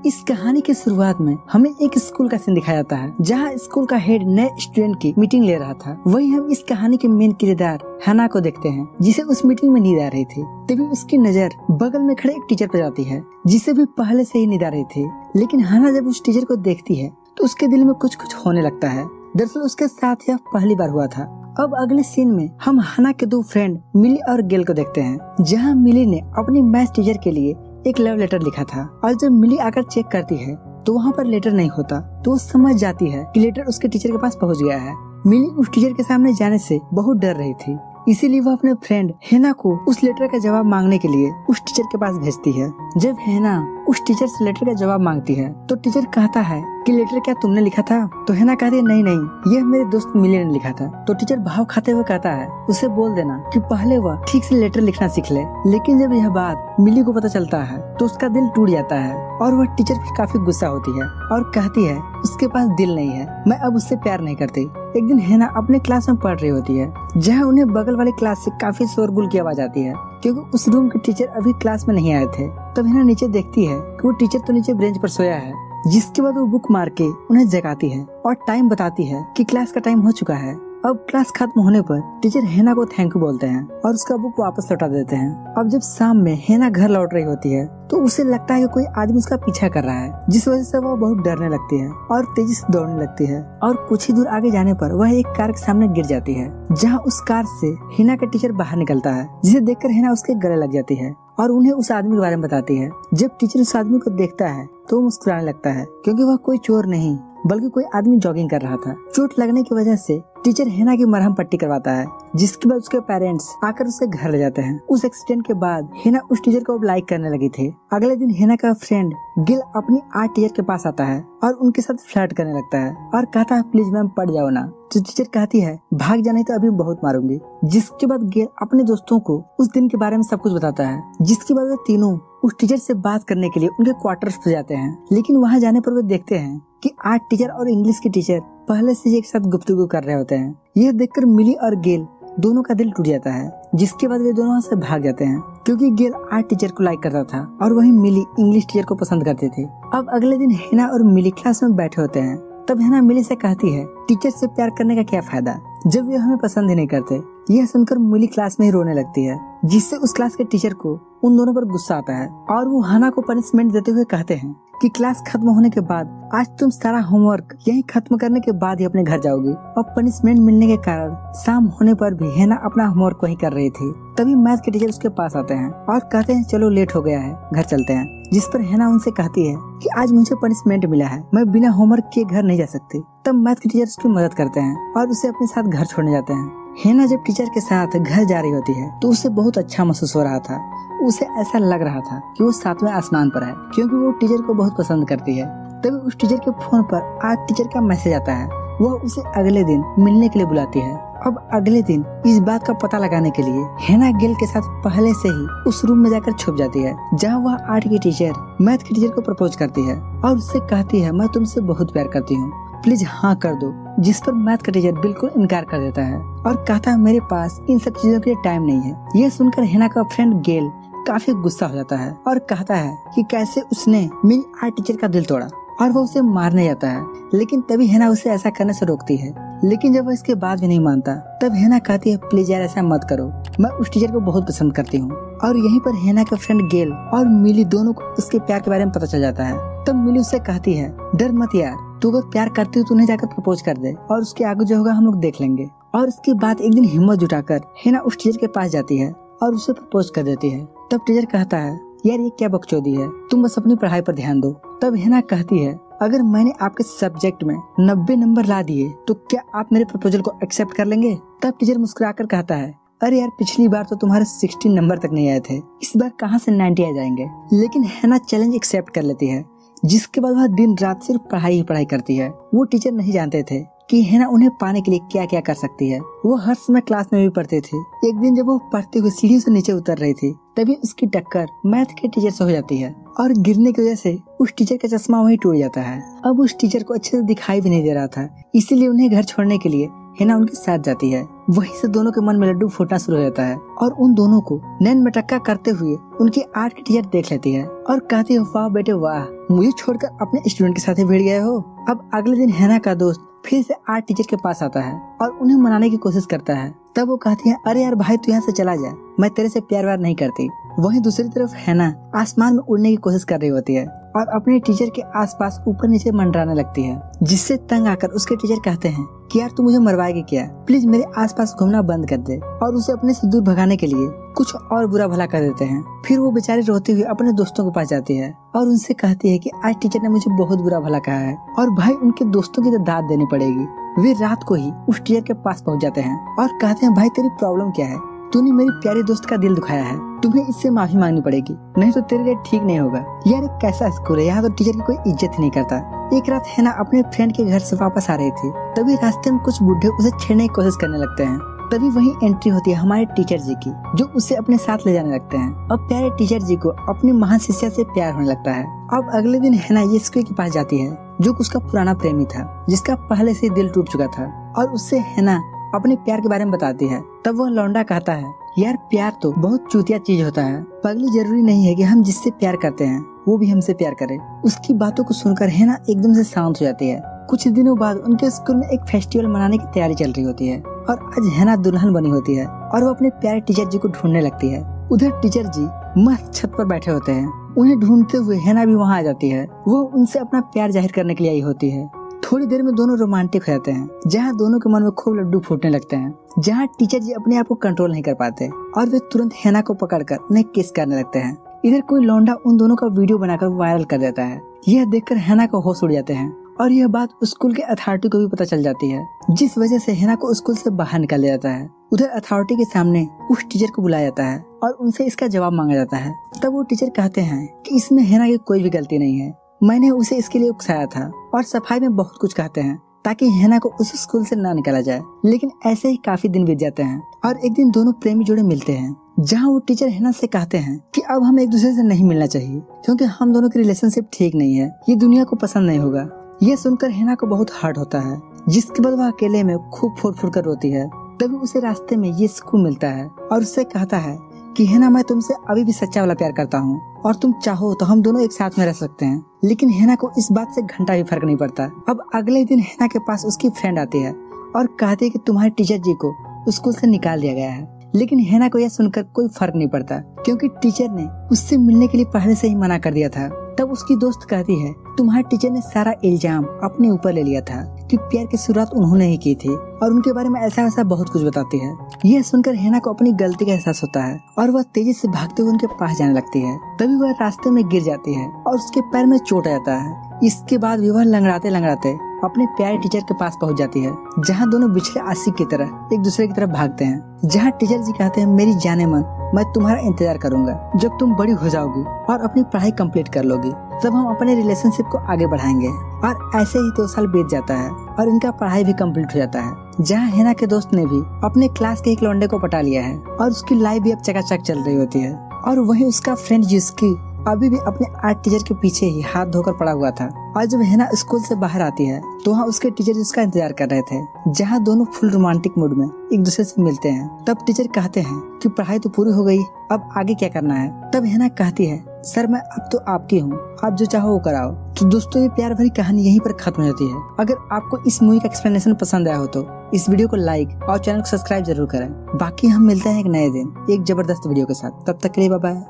इस कहानी की शुरुआत में हमें एक स्कूल का सीन दिखाया जाता है, जहाँ स्कूल का हेड नए स्टूडेंट की मीटिंग ले रहा था। वहीं हम इस कहानी के मेन किरदार हना को देखते हैं, जिसे उस मीटिंग में नींद आ रही थी। तभी उसकी नजर बगल में खड़े एक टीचर पर जाती है, जिसे भी पहले से ही नींद आ रही थी। लेकिन हना जब उस टीचर को देखती है तो उसके दिल में कुछ कुछ होने लगता है। दरअसल उसके साथ यह पहली बार हुआ था। अब अगले सीन में हम हना के दो फ्रेंड मिली और गेल को देखते हैं, जहाँ मिली ने अपनी मैथ टीचर के लिए एक लव लेटर लिखा था। और जब मिली आकर चेक करती है तो वहाँ पर लेटर नहीं होता, तो वो समझ जाती है कि लेटर उसके टीचर के पास पहुँच गया है। मिली उस टीचर के सामने जाने से बहुत डर रही थी, इसीलिए वह अपने फ्रेंड हेना को उस लेटर का जवाब मांगने के लिए उस टीचर के पास भेजती है। जब हेना उस टीचर से लेटर का जवाब मांगती है तो टीचर कहता है कि लेटर क्या तुमने लिखा था? तो हेना कहती है नहीं, यह मेरे दोस्त मिली ने लिखा था। तो टीचर भाव खाते हुए कहता है उसे बोल देना कि पहले वह ठीक से लेटर लिखना सीख ले। लेकिन जब यह बात मिली को पता चलता है तो उसका दिल टूट जाता है और वह टीचर पर काफी गुस्सा होती है और कहती है उसके पास दिल नहीं है, मैं अब उससे प्यार नहीं करती। एक दिन हेना अपने क्लास में पढ़ रही होती है, जहाँ उन्हें बगल वाली क्लास से काफी शोरगुल की आवाज आती है, क्योंकि उस रूम के टीचर अभी क्लास में नहीं आए थे। तब हेना नीचे देखती है कि वो टीचर तो नीचे बेंच पर सोया है, जिसके बाद वो बुक मार के उन्हें जगाती है और टाइम बताती है कि क्लास का टाइम हो चुका है। अब क्लास खत्म होने पर टीचर हेना को थैंक यू बोलते हैं और उसका बुक वापस लौटा देते हैं। अब जब शाम में हेना घर लौट रही होती है तो उसे लगता है कि कोई आदमी उसका पीछा कर रहा है, जिस वजह से वह बहुत डरने लगती है और तेजी से दौड़ने लगती है। और कुछ ही दूर आगे जाने पर वह एक कार के सामने गिर जाती है, जहाँ उस कार से हेना का टीचर बाहर निकलता है, जिसे देखकर हेना उसके गले लग जाती है और उन्हें उस आदमी के बारे में बताती है। जब टीचर उस आदमी को देखता है तो वो मुस्कुराने लगता है, क्योंकि वह कोई चोर नहीं बल्कि कोई आदमी जॉगिंग कर रहा था। चोट लगने की वजह से टीचर हेना की मरहम पट्टी करवाता है, जिसके बाद उसके पेरेंट्स आकर उसे घर ले जाते हैं। उस एक्सीडेंट के बाद हेना उस टीचर को अब लाइक करने लगी थी। अगले दिन हेना का फ्रेंड गिल अपनी आर्ट टीचर के पास आता है और उनके साथ फ्लर्ट करने लगता है और कहता है प्लीज मैम पढ़ जाओ ना। तो टीचर कहती है भाग जाने तो अभी बहुत मारूंगी। जिसके बाद गिल अपने दोस्तों को उस दिन के बारे में सब कुछ बताता है, जिसके बाद वे तीनों उस टीचर से बात करने के लिए उनके क्वार्टर्स पे जाते हैं। लेकिन वहाँ जाने पर वे देखते हैं कि आर्ट टीचर और इंग्लिश की टीचर पहले से ही एक साथ गुफ्तगू कर रहे होते हैं। यह देखकर मिली और गेल दोनों का दिल टूट जाता है, जिसके बाद वे दोनों वहाँ से भाग जाते हैं, क्योंकि गेल आर्ट टीचर को लाइक करता था और वही मिली इंग्लिश टीचर को पसंद करते थे। अब अगले दिन हेना और मिली क्लास में बैठे होते हैं। तब हेना मिली से कहती है टीचर से प्यार करने का क्या फायदा जब वे हमें पसंद ही नहीं करते। यह सुनकर मिली क्लास में ही रोने लगती है, जिससे उस क्लास के टीचर को उन दोनों पर गुस्सा आता है और वो हना को पनिशमेंट देते हुए कहते हैं कि क्लास खत्म होने के बाद आज तुम सारा होमवर्क यहीं खत्म करने के बाद ही अपने घर जाओगी। और पनिशमेंट मिलने के कारण शाम होने पर भी हेना अपना होमवर्क वहीं कर रही थी। तभी मैथ के टीचर उसके पास आते हैं और कहते हैं चलो लेट हो गया है, घर चलते हैं। जिस पर हेना उनसे कहती है कि आज मुझे पनिशमेंट मिला है, मैं बिना होमवर्क किए घर नहीं जा सकती। तब मैथ के टीचर उसकी मदद करते हैं और उसे अपने साथ घर छोड़ने जाते हैं। हेना जब टीचर के साथ घर जा रही होती है तो उसे बहुत अच्छा महसूस हो रहा था। उसे ऐसा लग रहा था कि वो सातवें आसमान पर है, क्योंकि वो टीचर को बहुत पसंद करती है। तभी उस टीचर के फोन पर आर्ट टीचर का मैसेज आता है, वह उसे अगले दिन मिलने के लिए बुलाती है। अब अगले दिन इस बात का पता लगाने के लिए हेना गेल के साथ पहले से ही उस रूम में जाकर छुप जाती है, जहाँ वह आर्ट की टीचर मैथ की टीचर को प्रपोज करती है और उससे कहती है मैं तुमसे बहुत प्यार करती हूँ, प्लीज हाँ कर दो। जिस पर मैथ का टीचर बिल्कुल इनकार कर देता है और कहता है मेरे पास इन सब चीजों के लिए टाइम नहीं है। यह सुनकर हेना का फ्रेंड गेल काफी गुस्सा हो जाता है और कहता है कि कैसे उसने मेरी आर्ट टीचर का दिल तोड़ा और वो उसे मारने जाता है। लेकिन तभी हेना उसे ऐसा करने से रोकती है। लेकिन जब वो इसके बाद भी नहीं मानता तब हेना कहती है प्लीज यार ऐसा मत करो, मैं उस टीचर को बहुत पसंद करती हूँ। और यहीं पर हेना के फ्रेंड गेल और मिली दोनों को उसके प्यार के बारे में पता चल जाता है। तब मिली उससे कहती है डर मत यार, तू अगर प्यार करती हो तो उन्हें जाकर प्रपोज कर दे और उसके आगे जो होगा हम लोग देख लेंगे। और उसके बाद एक दिन हिम्मत जुटाकर हेना उस टीचर के पास जाती है और उसे प्रपोज कर देती है। तब टीचर कहता है यार ये क्या बकचोदी है, तुम बस अपनी पढ़ाई पर ध्यान दो। तब हेना कहती है अगर मैंने आपके सब्जेक्ट में 90 नंबर ला दिए तो क्या आप मेरे प्रपोजल को एक्सेप्ट कर लेंगे? तब टीचर मुस्कुराकर कहता है अरे यार पिछली बार तो तुम्हारे 16 नंबर तक नहीं आए थे, इस बार कहाँ से 90 आ जाएंगे। लेकिन हेना चैलेंज एक्सेप्ट कर लेती है, जिसके बाद वह दिन रात सिर्फ पढ़ाई ही पढ़ाई करती है। वो टीचर नहीं जानते थे कि हेना उन्हें पाने के लिए क्या क्या कर सकती है। वो हर समय क्लास में भी पढ़ते थे। एक दिन जब वो पढ़ते हुए सीढ़ी से नीचे उतर रही थी तभी उसकी टक्कर मैथ के टीचर से हो जाती है और गिरने की वजह से उस टीचर का चश्मा वहीं टूट जाता है। अब उस टीचर को अच्छे से दिखाई भी नहीं दे रहा था, इसीलिए उन्हें घर छोड़ने के लिए हेना उनके साथ जाती है। वहीं से दोनों के मन में लड्डू फूटना शुरू हो जाता है और उन दोनों को नैन मटक्का करते हुए उनकी आर्ट की टीचर देख लेती है और कहती है, वाह बेटे वाह, मुझे छोड़कर अपने स्टूडेंट के साथ ही भिड़ गए हो। अब अगले दिन हेना का दोस्त फिर से आर्ट टीचर के पास आता है और उन्हें मनाने की कोशिश करता है। तब वो कहती है, अरे यार भाई तू यहाँ से चला जा, मैं तेरे से प्यार व्यार नहीं करती। वहीं दूसरी तरफ हेना आसमान में उड़ने की कोशिश कर रही होती है और अपने टीचर के आसपास ऊपर नीचे मंडराने लगती है, जिससे तंग आकर उसके टीचर कहते हैं कि यार तू मुझे मरवाएगी क्या, प्लीज मेरे आसपास घूमना बंद कर दे, और उसे अपने से दूर भगाने के लिए कुछ और बुरा भला कर देते हैं। फिर वो बेचारी रोती हुई अपने दोस्तों के पास जाती है और उनसे कहती है कि आज टीचर ने मुझे बहुत बुरा भला कहा है और भाई उनके दोस्तों की तो दाद देनी पड़ेगी। वे रात को ही उस टीचर के पास पहुंच जाते हैं और कहते हैं, भाई तेरी प्रॉब्लम क्या है, तूने मेरी प्यारी दोस्त का दिल दुखाया है, तुम्हें इससे माफी मांगनी पड़ेगी, नहीं तो तेरे लिए ठीक नहीं होगा। यार एक कैसा स्कूल है, यहाँ तो टीचर की कोई इज्जत ही नहीं करता। एक रात हेना अपने फ्रेंड के घर से वापस आ रही थी, तभी रास्ते में कुछ बुढ़े उसे छेड़ने की कोशिश करने लगते हैं। तभी वहीं एंट्री होती है हमारे टीचर जी की, जो उसे अपने साथ ले जाने लगते हैं और प्यारे टीचर जी को अपनी महान शिष्या से प्यार होने लगता है। अब अगले दिन हेना येस्कुए के पास जाती है, जो उसका पुराना प्रेमी था, जिसका पहले से दिल टूट चुका था, और उससे हेना अपने प्यार के बारे में बताती है। तब वह लौंडा कहता है, यार प्यार तो बहुत चूतिया चीज होता है, पगली जरूरी नहीं है कि हम जिससे प्यार करते हैं वो भी हमसे प्यार करे। उसकी बातों को सुनकर हेना एकदम से शांत हो जाती है। कुछ दिनों बाद उनके स्कूल में एक फेस्टिवल मनाने की तैयारी चल रही होती है और आज हेना दुल्हन बनी होती है और वो अपने प्यारे टीचर जी को ढूंढने लगती है। उधर टीचर जी मस्त छत पर बैठे होते हैं, उन्हें ढूंढते हुए हेना भी वहाँ आ जाती है। वो उनसे अपना प्यार जाहिर करने के लिए आई होती है। थोड़ी देर में दोनों रोमांटिक हो जाते हैं, जहाँ दोनों के मन में खूब लड्डू फूटने लगते हैं, जहाँ टीचर जी अपने आप को कंट्रोल नहीं कर पाते और वे तुरंत हेना को पकड़कर उन्हें किस करने लगते हैं। इधर कोई लौंडा उन दोनों का वीडियो बनाकर वायरल कर देता है। यह देखकर हेना को होश उड़ जाते हैं और यह बात स्कूल के अथॉरिटी को भी पता चल जाती है, जिस वजह से हेना को स्कूल से बाहर निकाल दिया जाता है। उधर अथॉरिटी के सामने उस टीचर को बुलाया जाता है और उनसे इसका जवाब मांगा जाता है। तब वो टीचर कहते हैं कि इसमें हेना की कोई भी गलती नहीं है, मैंने उसे इसके लिए उकसाया था, और सफाई में बहुत कुछ कहते हैं ताकि हेना को उस स्कूल से ना निकाला जाए। लेकिन ऐसे ही काफी दिन बीत जाते हैं और एक दिन दोनों प्रेमी जोड़े मिलते हैं, जहाँ वो टीचर हेना से कहते हैं कि अब हम एक दूसरे से नहीं मिलना चाहिए क्योंकि हम दोनों की रिलेशनशिप ठीक नहीं है, ये दुनिया को पसंद नहीं होगा। ये सुनकर हेना को बहुत हर्ट होता है, जिसके बाद वह अकेले में खूब फुर फुर कर रोती है। तभी उसे रास्ते में ये स्कूल मिलता है और उससे कहता है कि हेना मैं तुमसे अभी भी सच्चा वाला प्यार करता हूँ और तुम चाहो तो हम दोनों एक साथ में रह सकते हैं। लेकिन हेना को इस बात से घंटा भी फर्क नहीं पड़ता। अब अगले दिन हेना के पास उसकी फ्रेंड आती है और कहती है कि तुम्हारे टीचर जी को स्कूल से निकाल दिया गया है। लेकिन हेना को यह सुनकर कोई फर्क नहीं पड़ता क्योंकि टीचर ने उससे मिलने के लिए पहले से ही मना कर दिया था। तब उसकी दोस्त कहती है, तुम्हारे टीचर ने सारा इल्जाम अपने ऊपर ले लिया था कि प्यार की शुरुआत उन्होंने ही की थी और उनके बारे में ऐसा वैसा बहुत कुछ बताती है। यह सुनकर हेना को अपनी गलती का एहसास होता है और वह तेजी से भागते हुए उनके पास जाने लगती है। तभी वह रास्ते में गिर जाती है और उसके पैर में चोट आ जाता है। इसके बाद वह लंगड़ाते लंगड़ाते अपने प्यारे टीचर के पास पहुंच जाती है, जहां दोनों बिछड़े आशिक की तरह एक दूसरे की तरफ भागते हैं। जहां टीचर जी कहते हैं, मेरी जाने मन, मैं तुम्हारा इंतजार करूंगा जब तुम बड़ी हो जाओगी और अपनी पढ़ाई कंप्लीट कर लोगी, तब हम अपने रिलेशनशिप को आगे बढ़ाएंगे। और ऐसे ही 2 साल बीत जाता है और इनका पढ़ाई भी कंप्लीट हो जाता है, जहाँ हेना के दोस्त ने भी अपने क्लास के एक लौंडे को पटा लिया है और उसकी लाइफ भी अब चकाचक चल रही होती है। और वही उसका फ्रेंड जिसकी अभी भी अपने आर्ट टीचर के पीछे ही हाथ धोकर पड़ा हुआ था। और जब हेना स्कूल से बाहर आती है तो वहाँ उसके टीचर उसका इंतजार कर रहे थे, जहाँ दोनों फुल रोमांटिक मूड में एक दूसरे से मिलते हैं। तब टीचर कहते हैं कि पढ़ाई तो पूरी हो गई, अब आगे क्या करना है। तब हेना कहती है, सर मैं अब तो आपकी हूँ, आप जो चाहो वो कराओ। तो दोस्तों ये प्यार भरी कहानी यहीं पर खत्म हो जाती है। अगर आपको इस मूवी का एक्सप्लेनेशन पसंद आया हो तो इस वीडियो को लाइक और चैनल को सब्सक्राइब जरूर करें। बाकी हम मिलते हैं एक नए दिन एक जबरदस्त वीडियो के साथ। तब तक के लिए बाय बाय।